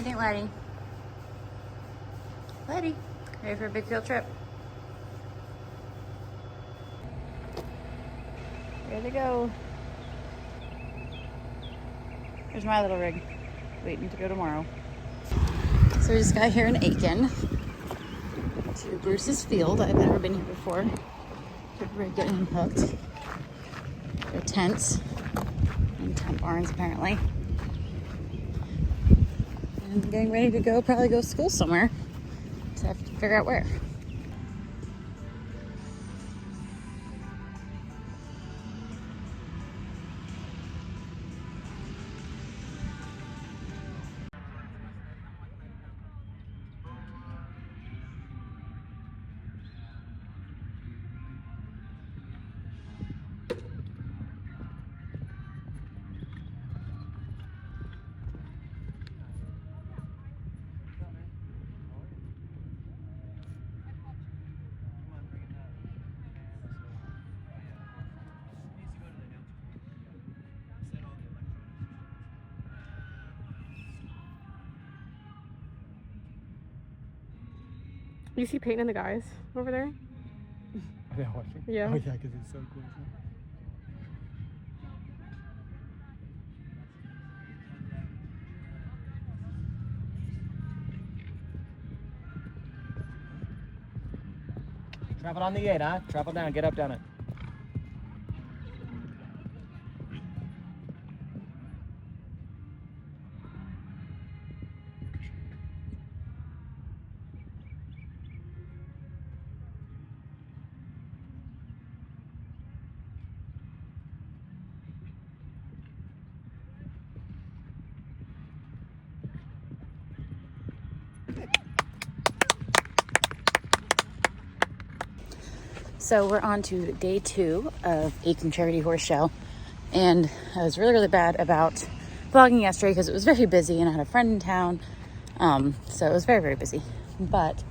think, Ledi? Ledi, ready for a big field trip? Here they go. Here's my little rig, waiting to go tomorrow. So we just got here in Aiken to Bruce's field. I've never been here before. Good rig getting hooked. Their tents and tent barns apparently. And getting ready to go, probably go to school somewhere. So I have to figure out where. You see Peyton and the guys over there? Are they watching? Yeah. Oh yeah, because it's so cool. Trap it on the 8, huh? Trap it down, get up down it. So we're on to day 2 of Aiken Charity Horse Show. And I was really, really bad about vlogging yesterday because it was very busy and I had a friend in town. So it was very, very busy. But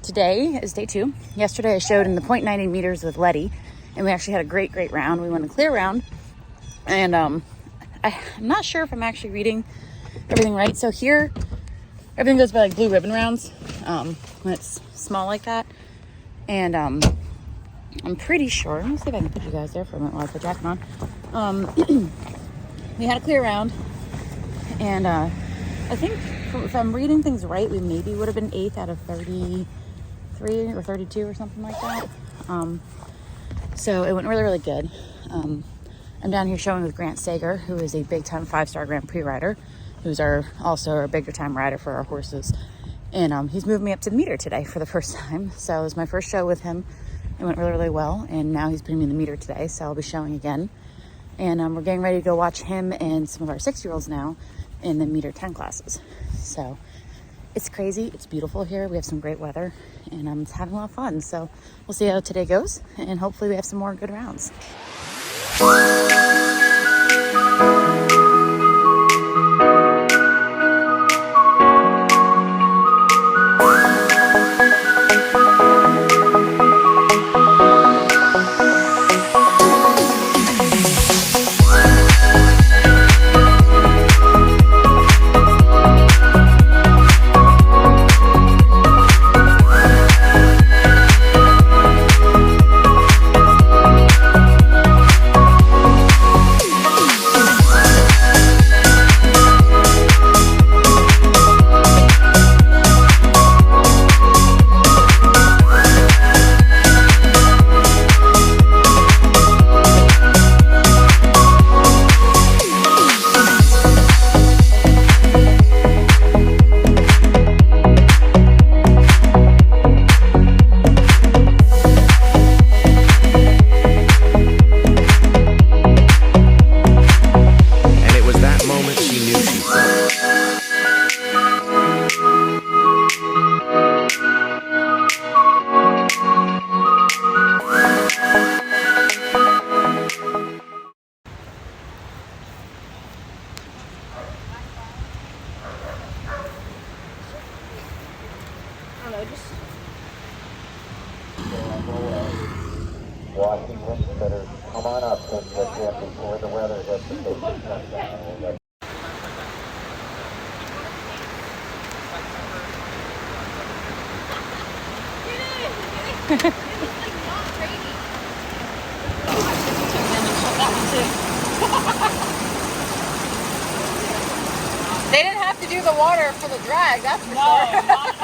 today is day 2. Yesterday I showed in the 0.90 meters with Ledi, and we actually had a great, great round. We won a clear round. And I'm not sure if I'm actually reading everything right. So here, everything goes by like blue ribbon rounds when it's small like that. And I'm pretty sure, let me see if I can put you guys there for a minute while I put jacket on. We had a clear round, and I think if I'm reading things right, we maybe would have been 8th out of 33 or 32 or something like that. So it went really, really good. I'm down here showing with Grant Sager, who is a big time 5-star Grand Prix rider, who's also our bigger time rider for our horses. And he's moved me up to the meter today for the first time. So it was my first show with him. It went really, really well. And now he's putting me in the meter today, so I'll be showing again. And we're getting ready to go watch him and some of our 6-year-olds now in the meter 10 classes. So it's crazy. It's beautiful here. We have some great weather, and it's having a lot of fun. So we'll see how today goes, and hopefully we have some more good rounds. Washington better come on up and get there before the weather gets the station shut down. They didn't have to do the water for the drag, that's for sure. Not at all.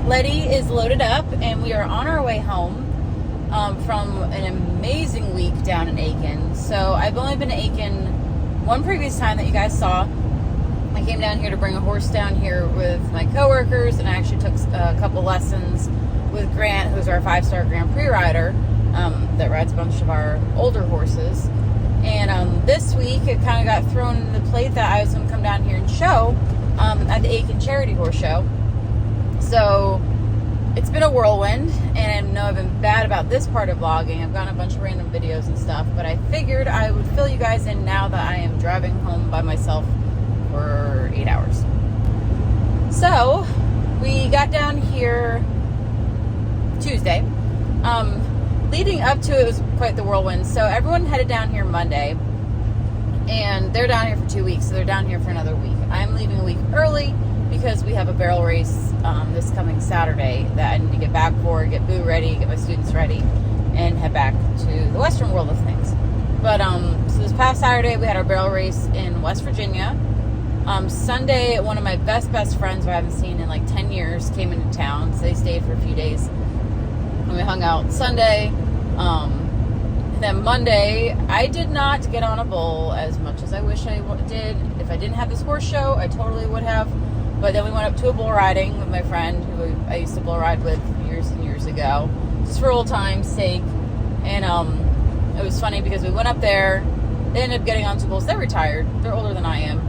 Ledi is loaded up and we are on our way home from an amazing week down in Aiken. So I've only been to Aiken one previous time that you guys saw. I came down here to bring a horse down here with my coworkers, and I actually took a couple lessons with Grant, who's our 5-star Grand Prix rider that rides a bunch of our older horses. And this week it kind of got thrown in the plate that I was going to come down here and show at the Aiken Charity Horse Show. So it's been a whirlwind, and I know I've been bad about this part of vlogging. I've gotten a bunch of random videos and stuff, but I figured I would fill you guys in now that I am driving home by myself for 8 hours. So we got down here Tuesday. Leading up to it was quite the whirlwind. So everyone headed down here Monday, and they're down here for 2 weeks, so they're down here for another week. I'm leaving a week early because we have a barrel race this coming Saturday that I need to get back for, get Boo ready, get my students ready, and head back to the Western world of things. But so this past Saturday we had our barrel race in West Virginia. Sunday, one of my best friends who I haven't seen in like 10 years came into town, so they stayed for a few days. And we hung out Sunday. And then Monday, I did not get on a bull as much as I wish I did. If I didn't have this horse show, I totally would have. But then we went up to a bull riding with my friend who I used to bull ride with years and years ago, just for old time's sake. And it was funny because we went up there. They ended up getting on two bulls. They're retired. They're older than I am.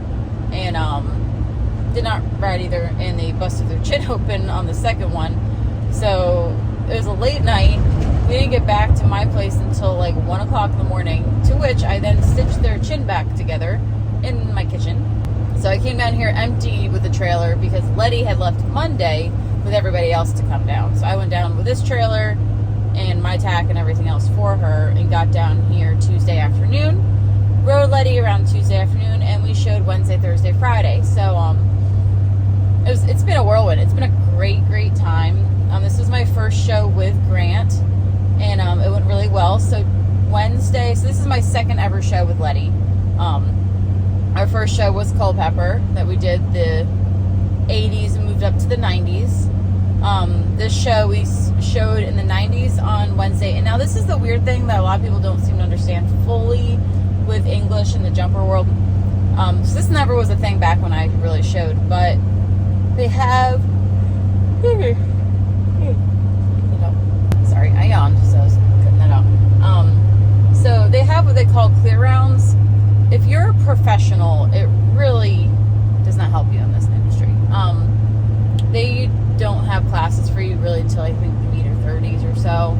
And did not ride either. And they busted their chin open on the second one. So it was a late night. we didn't get back to my place until like 1 o'clock in the morning, to which I then stitched their chin back together in my kitchen. So I came down here empty with the trailer because Ledi had left Monday with everybody else to come down. So I went down with this trailer and my tack and everything else for her and got down here Tuesday afternoon. Rode Ledi around Tuesday afternoon, and we showed Wednesday, Thursday, Friday. So it's been a whirlwind. It's been a great time. This was my first show with Grant, and it went really well. So Wednesday, so this is my second ever show with Ledi. Our first show was Culpeper, that we did the 80s and moved up to the 90s. This show we showed in the 90s on Wednesday, and now this is the weird thing that a lot of people don't seem to understand fully with English in the jumper world. So this never was a thing back when I really showed, but they have, sorry, I yawned, so I was cutting that out. So they have what they call clear rounds. If you're a professional, it really does not help you in this industry. They don't have classes for you really until I think meter 30s or so.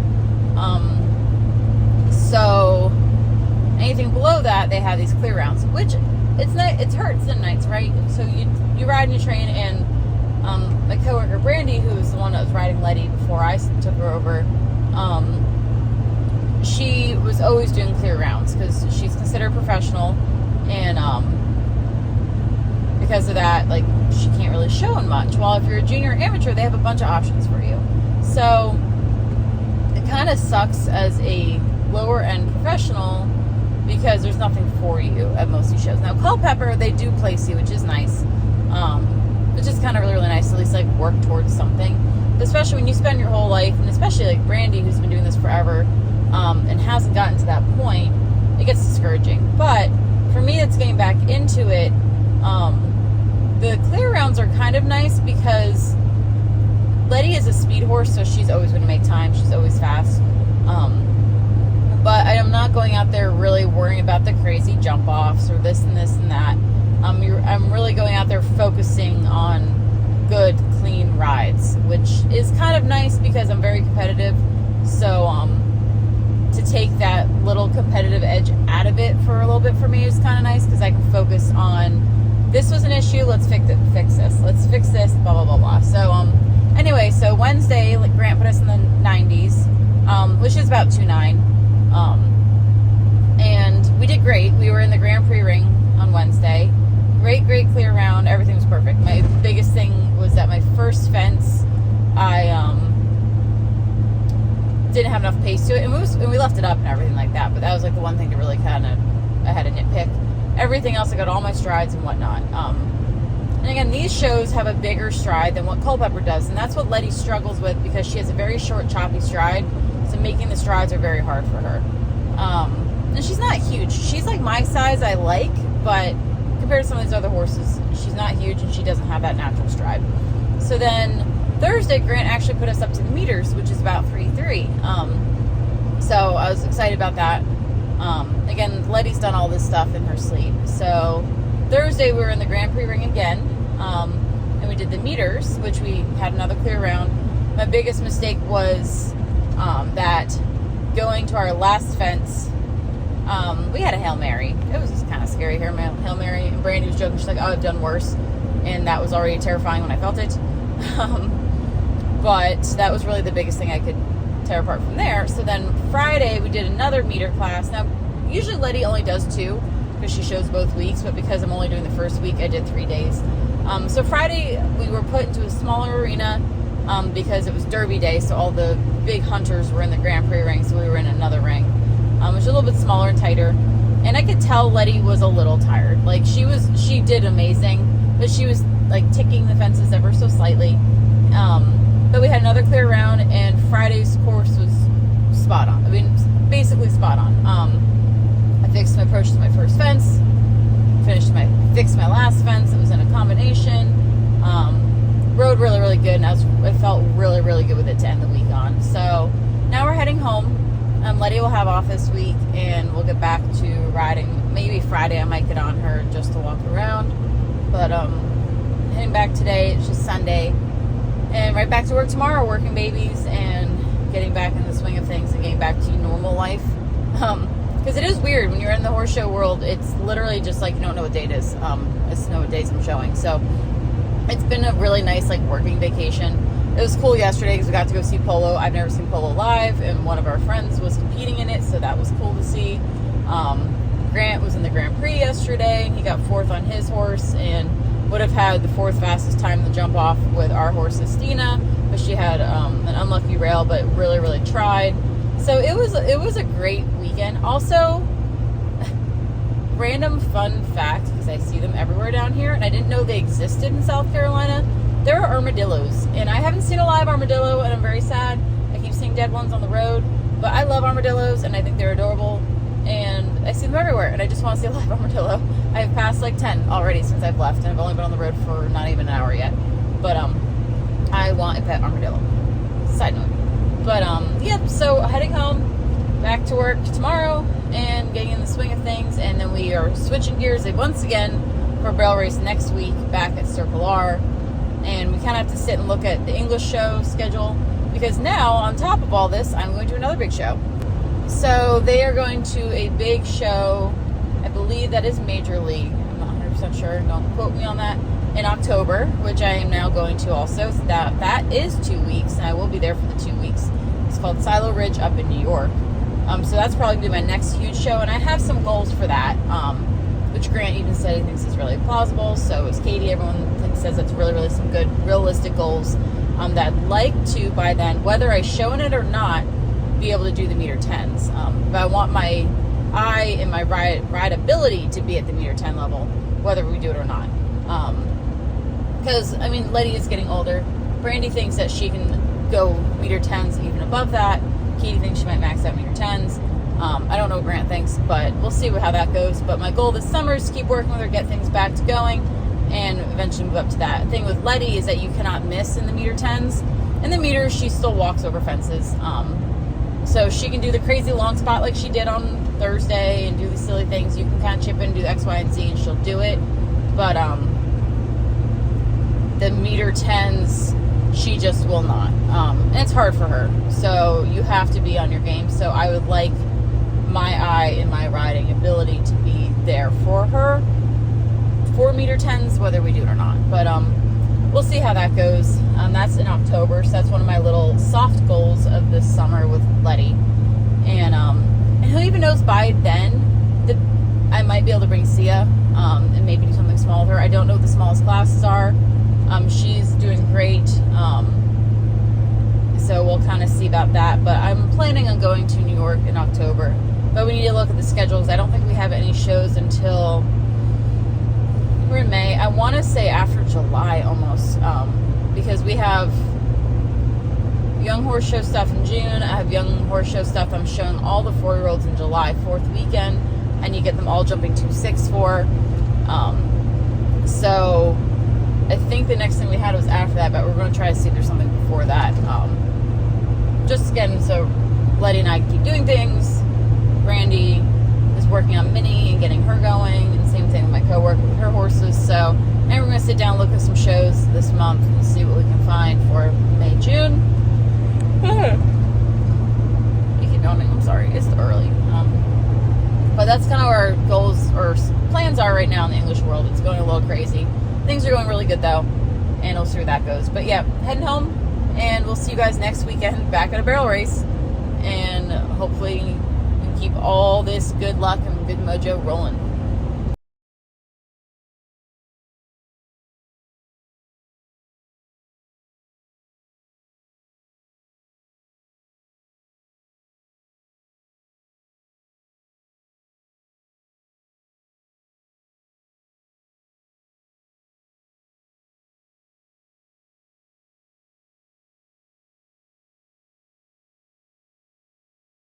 So anything below that, they have these clear rounds, which it hurts some nights, right? So you ride and you train, and my coworker Brandy, who was the one that was riding Ledi before I took her over, she was always doing clear rounds because she's considered professional, and because of that, like, she can't really show in much. While if you're a junior or amateur, they have a bunch of options for you. So it kind of sucks as a lower end professional because there's nothing for you at most of these shows. Now Culpeper, they do place you, which is nice, which is kind of really nice to at least like work towards something, but especially when you spend your whole life, and especially like Brandy, who's been doing this forever, and hasn't gotten to that point, it gets discouraging. But for me, it's getting back into it. The clear rounds are kind of nice because Ledi is a speed horse, so she's always going to make time. She's always fast. But I am not going out there really worrying about the crazy jump offs or this and this and that. I'm really going out there focusing on good, clean rides, which is kind of nice because I'm very competitive. So to take that little competitive edge out of it for a little bit for me is kind of nice because I can focus on, this was an issue, let's fix this. Let's fix this, blah, blah, blah, blah. So anyway, so Wednesday, like, Grant put us in the 90s, which is about 2.9. And we did great. We were in the Grand Prix ring on Wednesday. Great clear round. Everything was perfect. My biggest thing was that my first fence, I didn't have enough pace to it, and we left it up and everything like that, but that was like the one thing to really kind of, I had to nitpick. Everything else, I got all my strides and whatnot. And again, these shows have a bigger stride than what Culpeper does, and that's what Ledi struggles with because she has a very short, choppy stride, so making the strides are very hard for her. And she's not huge. She's like my size, I like, but compared to some of these other horses, she's not huge and she doesn't have that natural stride. So then Thursday, Grant actually put us up to the meters, which is about 3.3. So I was excited about that. Again, Ledi's done all this stuff in her sleep. So Thursday we were in the Grand Prix ring again, and we did the meters, which we had another clear round. My biggest mistake was that going to our last fence, we had a Hail Mary. It was just kind of scary here, Hail Mary, and Brandy was joking. She's like, oh, I've done worse. And that was already terrifying when I felt it. But that was really the biggest thing I could tear apart from there. So then Friday we did another meter class. Now usually Ledi only does 2 because she shows both weeks, but because I'm only doing the first week, I did 3 days. So Friday we were put into a smaller arena because it was Derby day, so all the big hunters were in the Grand Prix ring, so we were in another ring, which was a little bit smaller and tighter. And I could tell Ledi was a little tired. Like, she did amazing, but she was like ticking the fences ever so slightly. But we had another clear round, and Friday's course was spot on. I mean, basically spot on. I fixed my approach to my first fence, fixed my last fence. It was in a combination. Rode really good, and I felt really good with it to end the week on. So now we're heading home. Ledi will have off this week, and we'll get back to riding. Maybe Friday I might get on her just to walk around. But heading back today. It's just Sunday. And right back to work tomorrow, working babies and getting back in the swing of things and getting back to normal life. Because it is weird when you're in the horse show world. It's literally just like you don't know what date it is. I just know what days I'm showing. So it's been a really nice like working vacation. It was cool yesterday because we got to go see polo. I've never seen polo live, and one of our friends was competing in it, so that was cool to see. Grant was in the Grand Prix yesterday. He got 4th on his horse and would have had the 4th fastest time in the jump off with our horse Estina, but she had an unlucky rail, but really, really tried. So it was a great weekend. Also, random fun fact, because I see them everywhere down here, and I didn't know they existed in South Carolina. There are armadillos, and I haven't seen a live armadillo, and I'm very sad. I keep seeing dead ones on the road, but I love armadillos, and I think they're adorable, and I see them everywhere, and I just want to see a live armadillo. I've passed like 10 already since I've left, and I've only been on the road for not even an hour yet. But I want a pet armadillo. Side note. But yeah, so heading home, back to work tomorrow, and getting in the swing of things, and then we are switching gears once again for a barrel race next week back at Circle R. And we kind of have to sit and look at the English show schedule, because now, on top of all this, I'm going to another big show. So they are going to a big show, I believe that is Major League, I'm not 100% sure, don't quote me on that, in October, which I am now going to also. So that is 2 weeks, and I will be there for the 2 weeks. It's called Silo Ridge up in New York. So that's probably going to be my next huge show, and I have some goals for that, which Grant even said he thinks is really plausible. So is Katie. Everyone says that's really, really some good, realistic goals that I'd like to, by then, whether I show in it or not, be able to do the meter 10s. But I want my eye and my rideability to be at the meter 10 level, whether we do it or not. Because, I mean, Ledi is getting older. Brandy thinks that she can go meter 10s even above that. Katie thinks she might max out meter 10s. I don't know what Grant thinks, but we'll see how that goes. But my goal this summer is to keep working with her, get things back to going, and eventually move up to that. The thing with Ledi is that you cannot miss in the meter 10s. In the meters, she still walks over fences. So she can do the crazy long spot like she did on Thursday and do the silly things. You can kind of chip in and do the X, Y, and Z, and she'll do it. But the meter 10s, she just will not. And it's hard for her. So you have to be on your game. So I would like my eye and my riding ability to be there for her for meter 10s, whether we do it or not. But we'll see how that goes. That's in October, so that's one of my little soft goals of this summer with Ledi. And who even knows, by then I might be able to bring Sia and maybe do something small with her. I don't know what the smallest classes are. She's doing great, so we'll kind of see about that. But I'm planning on going to New York in October, but we need to look at the schedules. I don't think we have any shows until we're in May. I want to say after July almost, because we have Young Horse Show stuff in June. I have Young Horse Show stuff I'm showing all the 4-year-olds in July 4th weekend, and you get them all jumping 2.6 for. So I think the next thing we had was after that, but we're going to try to see if there's something before that. Just again, so Ledi and I keep doing things. Brandy is working on Minnie and getting her going, and same thing with my coworker with her horses. So, and we're going to sit down and look at some shows this month and see what we can find for May, June. You keep yawning, I'm sorry, it's early. But that's kind of where our goals or plans are right now in the English world. It's going a little crazy. Things are going really good though, and we'll see where that goes. But yeah, heading home, and we'll see you guys next weekend back at a barrel race, and hopefully we can keep all this good luck and good mojo rolling.